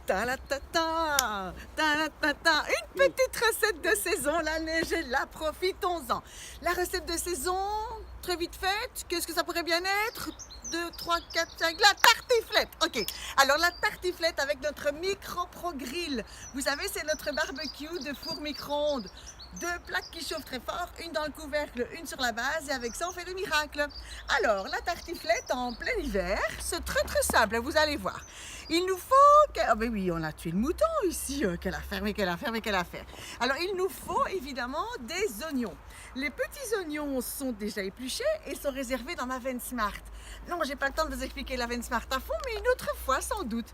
Ta-la-ta-ta, ta-la-ta-ta. Une petite recette de saison, la neige est là, profitons-en. La recette de saison, très vite faite, qu'est-ce que ça pourrait bien être? 2, 3, 4, 5, la tartiflette. Ok, alors la tartiflette avec notre micro-pro grill. Vous savez, c'est notre barbecue de four micro-ondes. 2 plaques qui chauffent très fort, une dans le couvercle, une sur la base, et avec ça on fait des miracles. Alors, la tartiflette en plein hiver, c'est très simple, vous allez voir. Il nous faut... Ah ben oui, on a tué le mouton ici, quelle affaire, mais quelle affaire, mais quelle affaire. Alors, il nous faut évidemment des oignons. Les petits oignons sont déjà épluchés et sont réservés dans ma veine Smart. Non, j'ai pas le temps de vous expliquer la veine Smart à fond, mais une autre fois sans doute.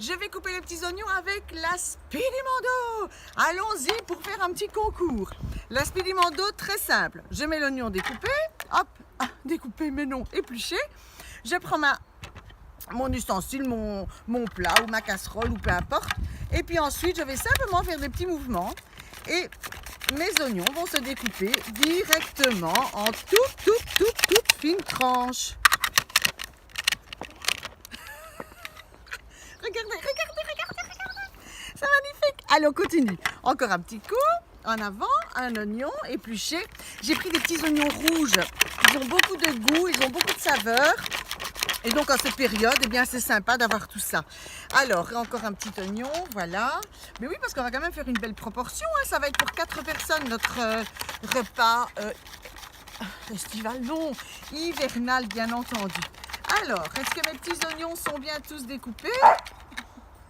Je vais couper les petits oignons avec la Speedy Mando. Allons-y pour faire un petit concours. La Speedy Mando, très simple. Je mets l'oignon découpé, hop, découpé mais non, épluché. Je prends mon ustensile, mon plat ou ma casserole ou peu importe. Et puis ensuite, je vais simplement faire des petits mouvements. Et mes oignons vont se découper directement en toutes fines tranches. Regardez. C'est magnifique. Allez, on continue. Encore un petit coup. En avant, un oignon épluché. J'ai pris des petits oignons rouges. Ils ont beaucoup de goût, ils ont beaucoup de saveur. Et donc, en cette période, eh bien, c'est sympa d'avoir tout ça. Alors, encore un petit oignon, voilà. Mais oui, parce qu'on va quand même faire une belle proportion. Hein. Ça va être pour 4 personnes, notre repas estival, non, hivernal, bien entendu. Alors, est-ce que mes petits oignons sont bien tous découpés?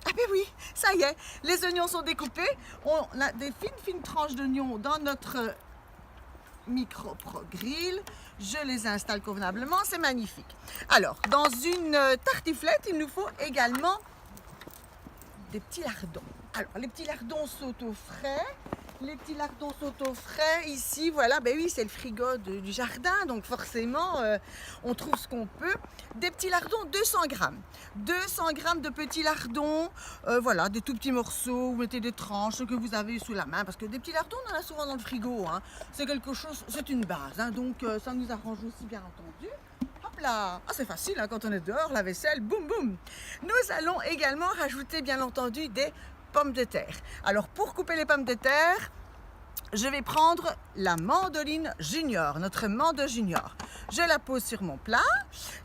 Ah ben oui, ça y est, les oignons sont découpés. On a des fines tranches d'oignons dans notre micro-pro grill. Je les installe convenablement, c'est magnifique. Alors, dans une tartiflette, il nous faut également des petits lardons. Alors, les petits lardons sautent au frais. Les petits lardons sautent au frais. Ici, voilà, ben oui, c'est le frigo du jardin, donc forcément, on trouve ce qu'on peut. Des petits lardons, 200 grammes. 200 grammes de petits lardons, voilà, des tout petits morceaux. Vous mettez des tranches, ce que vous avez sous la main, parce que des petits lardons, on en a souvent dans le frigo. Hein. C'est quelque chose, c'est une base, hein, donc ça nous arrange aussi, bien entendu. Hop là, c'est facile hein, quand on est dehors, la vaisselle, boum boum. Nous allons également rajouter, bien entendu, des pommes de terre. Alors pour couper les pommes de terre, je vais prendre la mandoline junior, notre mando junior. Je la pose sur mon plat.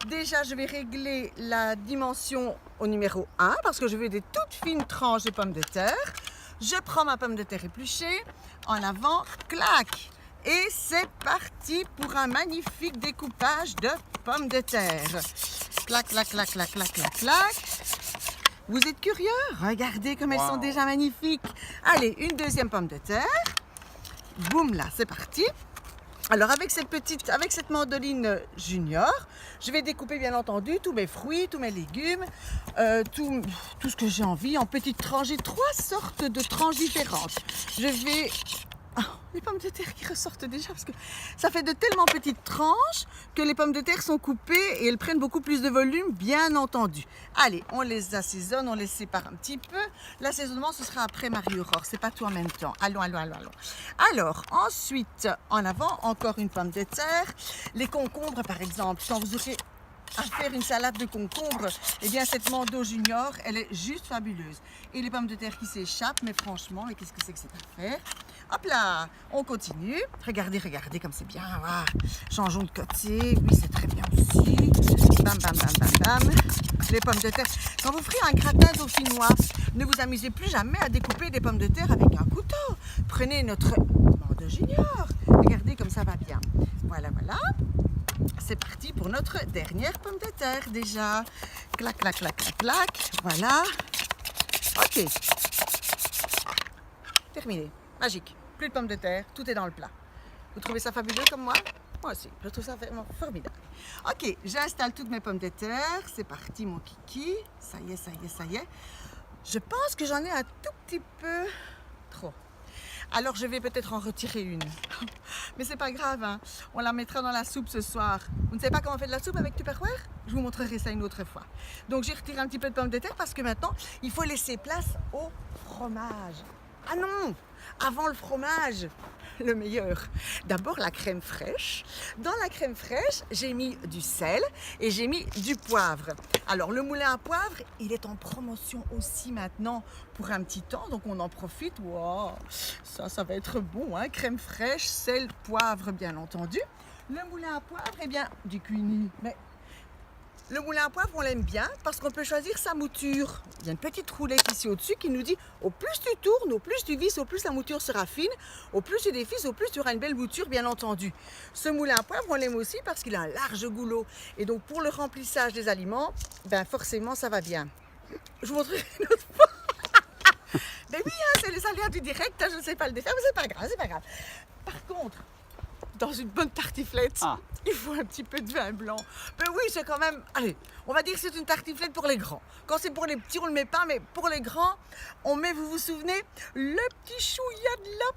Déjà, je vais régler la dimension au numéro 1 parce que je veux des toutes fines tranches de pommes de terre. Je prends ma pomme de terre épluchée, en avant, clac. Et c'est parti pour un magnifique découpage de pommes de terre. Clac, clac, clac, clac, clac, clac, clac. Vous êtes curieux? Regardez comme elles sont déjà magnifiques. Allez, une deuxième pomme de terre. Boum, là, c'est parti. Alors, avec cette mandoline junior, je vais découper, bien entendu, tous mes fruits, tous mes légumes, tout ce que j'ai envie en petites tranches. J'ai 3 sortes de tranches différentes. Je vais... les pommes de terre qui ressortent déjà parce que ça fait de tellement petites tranches que les pommes de terre sont coupées et elles prennent beaucoup plus de volume, bien entendu. Allez, on les assaisonne, on les sépare un petit peu. L'assaisonnement, ce sera après Marie-Aurore, c'est pas tout en même temps. Allons. Alors, ensuite, en avant, encore une pomme de terre. Les concombres, par exemple, quand vous aurez à faire une salade de concombres, eh bien cette mando junior, elle est juste fabuleuse. Et les pommes de terre qui s'échappent, mais franchement, mais qu'est-ce que c'est que cette affaire? Hop là, on continue. Regardez comme c'est bien. Voilà. Changeons de côté. Oui, c'est très bien aussi. Bam. Les pommes de terre. Quand vous ferez un gratin dauphinois, ne vous amusez plus jamais à découper des pommes de terre avec un couteau. Prenez notre mando junior. Regardez comme ça va bien. Voilà. C'est parti pour notre dernière pomme de terre déjà. Clac. Voilà. Ok. Terminé. Magique. Plus de pommes de terre. Tout est dans le plat. Vous trouvez ça fabuleux comme moi? Moi aussi. Je trouve ça vraiment formidable. Ok. J'installe toutes mes pommes de terre. C'est parti mon kiki. Ça y est. Je pense que j'en ai un tout petit peu trop. Alors je vais peut-être en retirer une. Mais c'est pas grave, hein. On la mettra dans la soupe ce soir. Vous ne savez pas comment on fait de la soupe avec Tupperware? Je vous montrerai ça une autre fois. Donc j'ai retiré un petit peu de pommes de terre parce que maintenant, il faut laisser place au fromage. Ah non, avant le fromage, le meilleur. D'abord la crème fraîche. Dans la crème fraîche, j'ai mis du sel et j'ai mis du poivre. Alors le moulin à poivre, il est en promotion aussi maintenant pour un petit temps, donc on en profite. Wow, ça va être bon, hein? Crème fraîche, sel, poivre, bien entendu. Le moulin à poivre, eh bien, du cuini. Mais le moulin à poivre, on l'aime bien parce qu'on peut choisir sa mouture. Il y a une petite roulette ici au-dessus qui nous dit au plus tu tournes, au plus tu visses, au plus la mouture sera fine, au plus tu dévisses, au plus tu auras une belle mouture, bien entendu. Ce moulin à poivre, on l'aime aussi parce qu'il a un large goulot. Et donc pour le remplissage des aliments, ben forcément ça va bien. Je vous montrerai une autre fois. Mais oui, hein, c'est les aléas du direct, hein, je ne sais pas le défaire, mais c'est pas grave, c'est pas grave. Par contre, dans une bonne tartiflette, il faut un petit peu de vin blanc. Mais oui, c'est quand même... Allez, on va dire que c'est une tartiflette pour les grands. Quand c'est pour les petits, on ne le met pas, mais pour les grands, on met, vous vous souvenez, le petit chouïa de la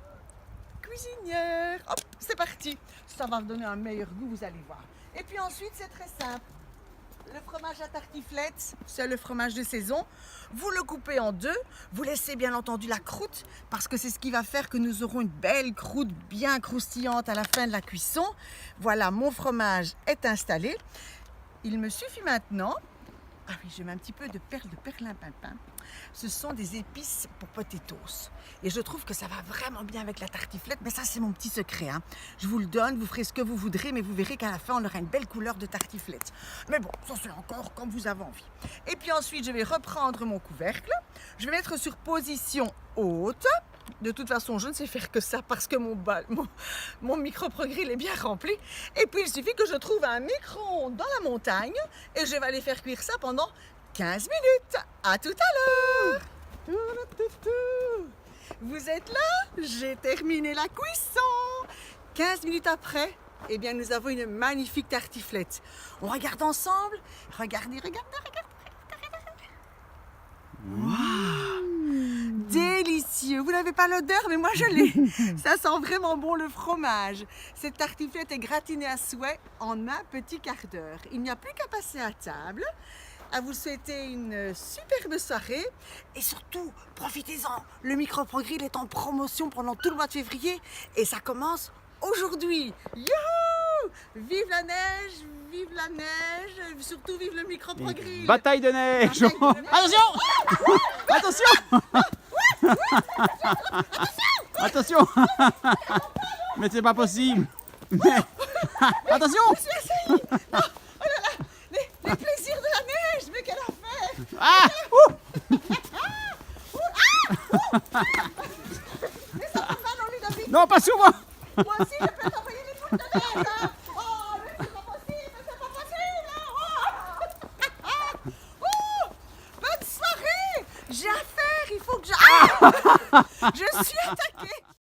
cuisinière. Hop, c'est parti. Ça va donner un meilleur goût, vous allez voir. Et puis ensuite, c'est très simple. Le fromage à tartiflette, c'est le fromage de saison. Vous le coupez en deux. Vous laissez bien entendu la croûte parce que c'est ce qui va faire que nous aurons une belle croûte bien croustillante à la fin de la cuisson. Voilà, mon fromage est installé. Il me suffit maintenant... Ah oui, je mets un petit peu de perles de perlimpinpin. Ce sont des épices pour potatoes. Et je trouve que ça va vraiment bien avec la tartiflette. Mais ça, c'est mon petit secret, hein. Je vous le donne, vous ferez ce que vous voudrez, mais vous verrez qu'à la fin, on aura une belle couleur de tartiflette. Mais bon, ça, c'est encore comme vous avez envie. Et puis ensuite, je vais reprendre mon couvercle. Je vais mettre sur position haute. De toute façon, je ne sais faire que ça parce que mon micro-progril est bien rempli. Et puis, il suffit que je trouve un micro-ondes dans la montagne et je vais aller faire cuire ça pendant 15 minutes. À tout à l'heure. Vous êtes là? J'ai terminé la cuisson. 15 minutes après, eh bien, nous avons une magnifique tartiflette. On regarde ensemble. Regardez, regardez, regardez. Wow. Délicieux. Vous n'avez pas l'odeur, mais moi je l'ai. Ça sent vraiment bon le fromage. Cette tartiflette est gratinée à souhait en un petit quart d'heure. Il n'y a plus qu'à passer à table. À vous souhaiter une superbe soirée et surtout, profitez-en. Le micro-progril est en promotion pendant tout le mois de février et ça commence aujourd'hui. Youhou! Vive la neige, surtout vive le micro-progril. Bataille de neige. Attention. Attention. Attention. Mais c'est pas possible. Mais... Attention. Oh là là, les plaisirs de la neige, mais quelle affaire. Ah. Mais ça va pas dans Ludovic. Non, pas sur moi. Moi aussi, je peux t'envoyer des boules de neige. Hein. Oh, mais c'est pas possible, c'est pas possible. Oh, bonne soirée. J'ai affaire, il faut que je... Ah, je suis attaquée.